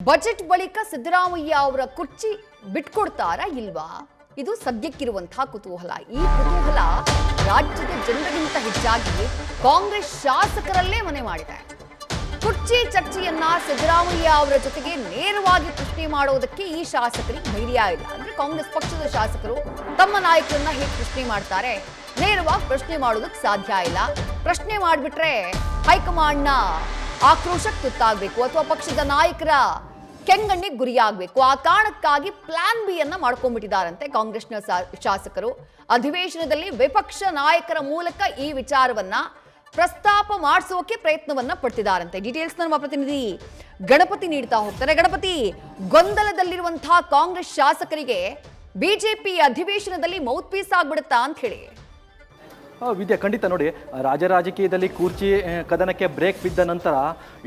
Budget ಬಳಿಕ ಸಿದ್ದರಾಮಯ್ಯ ಅವರ ಕುರ್ಚಿ ಬಿಟ್ಕೊಡ್ತಾರಾ ಇಲ್ವಾ? ಇದು ಸದ್ಯಕ್ಕಿರುವಂತಹ ಕುತೂಹಲ. ಈ ಕುತೂಹಲ ರಾಜ್ಯದ ಜನರಿಗಿಂತ ಹೆಚ್ಚಾಗಿ ಕಾಂಗ್ರೆಸ್ ಶಾಸಕರಲ್ಲೇ ಮನೆ ಮಾಡಿದೆ. ಕುರ್ಚಿ ಚರ್ಚೆಯನ್ನ ಸಿದ್ದರಾಮಯ್ಯ ಅವರ ಜೊತೆಗೆ ನೇರವಾಗಿ ಪ್ರಶ್ನೆ ಮಾಡೋದಕ್ಕೆ ಈ ಶಾಸಕರಿಗೆ ಧೈರ್ಯ ಇಲ್ಲ. ಅಂದ್ರೆ ಕಾಂಗ್ರೆಸ್ ಪಕ್ಷದ ಶಾಸಕರು ತಮ್ಮ ನಾಯಕರನ್ನ ಹೇಗೆ ಪ್ರಶ್ನೆ ಮಾಡ್ತಾರೆ, ನೇರವಾಗಿ ಪ್ರಶ್ನೆ ಮಾಡೋದಕ್ಕೆ ಸಾಧ್ಯ ಇಲ್ಲ. ಪ್ರಶ್ನೆ ಮಾಡಿಬಿಟ್ರೆ ಹೈಕಮಾಂಡ್ನ ಆಕ್ರೋಶಕ್ಕೆ ತುತ್ತಾಗಬೇಕು ಅಥವಾ ಪಕ್ಷದ ನಾಯಕರ ಕೆಂಗಣ್ಣಿಗೆ ಗುರಿಯಾಗಬೇಕು. ಆ ಕಾರಣಕ್ಕಾಗಿ ಪ್ಲಾನ್ ಬಿ ಅನ್ನ ಮಾಡ್ಕೊಂಡ್ಬಿಟ್ಟಿದ್ದಾರಂತೆ ಕಾಂಗ್ರೆಸ್ನ ಶಾಸಕರು. ಅಧಿವೇಶನದಲ್ಲಿ ವಿಪಕ್ಷ ನಾಯಕರ ಮೂಲಕ ಈ ವಿಚಾರವನ್ನ ಪ್ರಸ್ತಾಪ ಮಾಡಿಸೋಕೆ ಪ್ರಯತ್ನವನ್ನ ಪಡ್ತಿದ್ದಾರಂತೆ. ಡೀಟೇಲ್ಸ್ ನಮ್ಮ ಪ್ರತಿನಿಧಿ ಗಣಪತಿ ನೀಡ್ತಾ ಹೋಗ್ತಾರೆ. ಗಣಪತಿ, ಗೊಂದಲದಲ್ಲಿರುವಂತಹ ಕಾಂಗ್ರೆಸ್ ಶಾಸಕರಿಗೆ ಬಿಜೆಪಿ ಅಧಿವೇಶನದಲ್ಲಿ ಮೌತ್ ಪೀಸ್ ಆಗ್ಬಿಡುತ್ತಾ ಅಂತ ಹೇಳಿ? ವಿದ್ಯಾ, ಖಂಡಿತ. ನೋಡಿ, ರಾಜಕೀಯದಲ್ಲಿ ಕುರ್ಚಿ ಕದನಕ್ಕೆ ಬ್ರೇಕ್ ಬಿದ್ದ ನಂತರ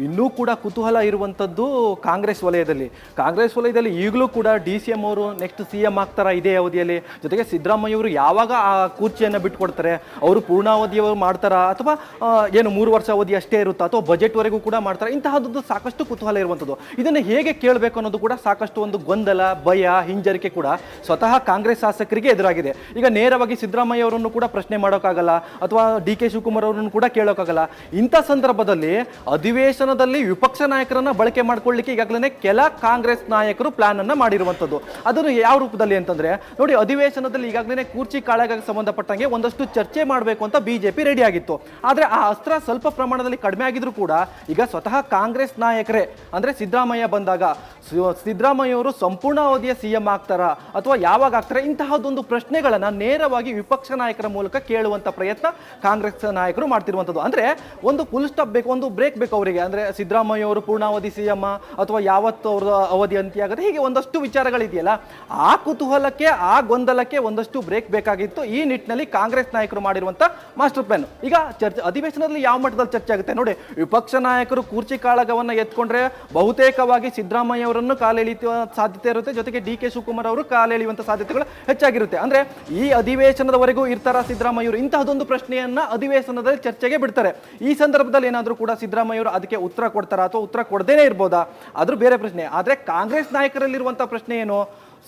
ಇನ್ನೂ ಕೂಡ ಕುತೂಹಲ ಇರುವಂಥದ್ದು ಕಾಂಗ್ರೆಸ್ ವಲಯದಲ್ಲಿ ಈಗಲೂ ಕೂಡ DCM ಅವರು ನೆಕ್ಸ್ಟ್ CM ಆಗ್ತಾರಾ ಇದೇ ಅವಧಿಯಲ್ಲಿ? ಜೊತೆಗೆ ಸಿದ್ದರಾಮಯ್ಯವರು ಯಾವಾಗ ಆ ಕುರ್ಚಿಯನ್ನು ಬಿಟ್ಕೊಡ್ತಾರೆ? ಅವರು ಪೂರ್ಣಾವಧಿಯವರು ಮಾಡ್ತಾರಾ ಅಥವಾ ಏನು 3 ವರ್ಷ ಅವಧಿ ಅಷ್ಟೇ ಇರುತ್ತಾ ಅಥವಾ ಬಜೆಟ್ವರೆಗೂ ಕೂಡ ಮಾಡ್ತಾರೆ? ಇಂತಹದ್ದು ಸಾಕಷ್ಟು ಕುತೂಹಲ ಇರುವಂಥದ್ದು. ಇದನ್ನು ಹೇಗೆ ಕೇಳಬೇಕು ಅನ್ನೋದು ಕೂಡ ಸಾಕಷ್ಟು ಒಂದು ಗೊಂದಲ, ಭಯ, ಹಿಂಜರಿಕೆ ಕೂಡ ಸ್ವತಃ ಕಾಂಗ್ರೆಸ್ ಶಾಸಕರಿಗೆ ಎದುರಾಗಿದೆ. ಈಗ ನೇರವಾಗಿ ಸಿದ್ದರಾಮಯ್ಯ ಅವರನ್ನು ಕೂಡ ಪ್ರಶ್ನೆ ಮಾಡೋಕ್ಕಾಗಲ್ಲ ಅಥವಾ DK ಶಿವಕುಮಾರ್ ಅವರನ್ನು ಕೂಡ ಕೇಳೋಕ್ಕಾಗಲ್ಲ. ಇಂಥ ಸಂದರ್ಭದಲ್ಲಿ ಅಧಿವೇಶನದಲ್ಲಿ ವಿಪಕ್ಷ ನಾಯಕರನ್ನ ಬಳಕೆ ಮಾಡ್ಕೊಳ್ಳಿಕ್ಕೆ ಈಗಾಗಲೇ ಕೆಲ ಕಾಂಗ್ರೆಸ್ ನಾಯಕರು ಪ್ಲಾನ್ ಅನ್ನ ಮಾಡಿರುವಂಥದ್ದು. ಅದನ್ನು ಯಾವ ರೂಪದಲ್ಲಿ ಅಂತಂದ್ರೆ, ನೋಡಿ, ಅಧಿವೇಶನದಲ್ಲಿ ಈಗಾಗಲೇ ಕುರ್ಚಿ ಕಾಳಗಕ್ಕೆ ಸಂಬಂಧಪಟ್ಟಂಗೆ ಒಂದಷ್ಟು ಚರ್ಚೆ ಮಾಡಬೇಕು ಅಂತ ಬಿಜೆಪಿ ರೆಡಿ ಆಗಿತ್ತು. ಆದ್ರೆ ಆ ಅಸ್ತ್ರ ಸ್ವಲ್ಪ ಪ್ರಮಾಣದಲ್ಲಿ ಕಡಿಮೆ ಆಗಿದ್ರು ಕೂಡ ಈಗ ಸ್ವತಃ ಕಾಂಗ್ರೆಸ್ ನಾಯಕರೇ, ಅಂದ್ರೆ ಸಿದ್ದರಾಮಯ್ಯ ಬಂದಾಗ ಸಿದ್ದರಾಮಯ್ಯ ಅವರು ಸಂಪೂರ್ಣ ಅವಧಿಯ CM ಆಗ್ತಾರಾ ಅಥವಾ ಯಾವಾಗ ಆಗ್ತಾರೆ, ಇಂತಹದೊಂದು ಪ್ರಶ್ನೆಗಳನ್ನ ನೇರವಾಗಿ ವಿಪಕ್ಷ ನಾಯಕರ ಮೂಲಕ ಕೇಳುವಂತ ಪ್ರಯತ್ನ ಕಾಂಗ್ರೆಸ್ ನಾಯಕರು ಮಾಡ್ತಿರುವಂಥದ್ದು. ಅಂದ್ರೆ ಒಂದು ಫುಲ್ ಸ್ಟಾಪ್ ಬೇಕು, ಒಂದು ಬ್ರೇಕ್ ಬೇಕು ಅವರಿಗೆ. ಅಂದ್ರೆ ಸಿದ್ದರಾಮಯ್ಯ ಅವರು ಪೂರ್ಣಾವಧಿ CM ಅಥವಾ ಯಾವತ್ತು ಅವರ ಅವಧಿ ಅಂತ್ಯ ಆಗುತ್ತೆ, ಹೀಗೆ ಒಂದಷ್ಟು ವಿಚಾರಗಳಿದೆಯಲ್ಲ, ಆ ಕುತೂಹಲಕ್ಕೆ, ಆ ಗೊಂದಲಕ್ಕೆ ಒಂದಷ್ಟು ಬ್ರೇಕ್ ಬೇಕಾಗಿತ್ತು. ಈ ನಿಟ್ಟಿನಲ್ಲಿ ಕಾಂಗ್ರೆಸ್ ನಾಯಕರು ಮಾಡಿರುವಂತ ಮಾಸ್ಟರ್ ಪ್ಲಾನ್. ಈಗ ಅಧಿವೇಶನದಲ್ಲಿ ಯಾವ ಮಟ್ಟದಲ್ಲಿ ಚರ್ಚೆ ಆಗುತ್ತೆ ನೋಡಿ, ವಿಪಕ್ಷ ನಾಯಕರು ಕುರ್ಚಿ ಕಾಳಗವನ್ನ ಎತ್ಕೊಂಡ್ರೆ ಬಹುತೇಕವಾಗಿ ಸಿದ್ದರಾಮಯ್ಯ ಅವರನ್ನು ಕಾಲೆಳೆಯುವ ಸಾಧ್ಯತೆ ಇರುತ್ತೆ, ಜೊತೆಗೆ DK ಶಿವಕುಮಾರ್ ಅವರು ಕಾಲೆಳೆಯುವಂತ ಸಾಧ್ಯತೆಗಳು ಹೆಚ್ಚಾಗಿರುತ್ತೆ. ಅಂದ್ರೆ ಈ ಅಧಿವೇಶನದವರೆಗೂ ಇರ್ತಾರ ಸಿದ್ದರಾಮಯ್ಯ ಅವರು? ಇಂತಹದೊಂದು ಪ್ರಶ್ನೆಯನ್ನ ಅಧಿವೇಶನದಲ್ಲಿ ಚರ್ಚೆಗೆ ಬಿಡ್ತಾರೆ. ಈ ಸಂದರ್ಭದಲ್ಲಿ ಏನಾದರೂ ಕೂಡ ಸಿದ್ದರಾಮಯ್ಯ ಅವರು ಅದಕ್ಕೆ ಉತ್ತರ ಕೊಡ್ತಾರಾ ಅಥವಾ ಉತ್ತರ ಕೊಡದೇನೆ ಇರ್ಬೋದಾ? ಅದ್ರ ಬೇರೆ ಪ್ರಶ್ನೆ. ಆದ್ರೆ ಕಾಂಗ್ರೆಸ್ ನಾಯಕರಲ್ಲಿರುವಂತಹ ಪ್ರಶ್ನೆ ಏನು?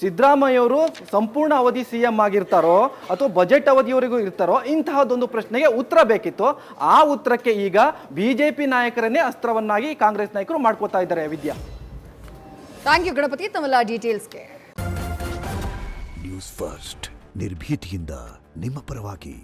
ಸಿದ್ದರಾಮಯ್ಯ ಅವರು ಸಂಪೂರ್ಣ ಅವಧಿ CM ಆಗಿರ್ತಾರೋ ಅಥವಾ ಬಜೆಟ್ ಅವಧಿಯವರೆಗೂ ಇರ್ತಾರೋ? ಇಂತಹದೊಂದು ಪ್ರಶ್ನೆಗೆ ಉತ್ತರ ಬೇಕಿತ್ತು. ಆ ಉತ್ತರಕ್ಕೆ ಈಗ ಬಿಜೆಪಿ ನಾಯಕರನ್ನೇ ಅಸ್ತ್ರವನ್ನಾಗಿ ಕಾಂಗ್ರೆಸ್ ನಾಯಕರು ಮಾಡ್ಕೋತಾ ಇದ್ದಾರೆ. ವಿದ್ಯಾ, ಥ್ಯಾಂಕ್ ಯು ಗಣಪತಿ, ತಮ್ಮೆಲ್ಲ ಡೀಟೇಲ್ಸ್ಗೆ. ನ್ಯೂಸ್ ಫಸ್ಟ್, ನಿರ್ಭೀತಿಯಿಂದ ನಿಮ್ಮ ಪರವಾಗಿ.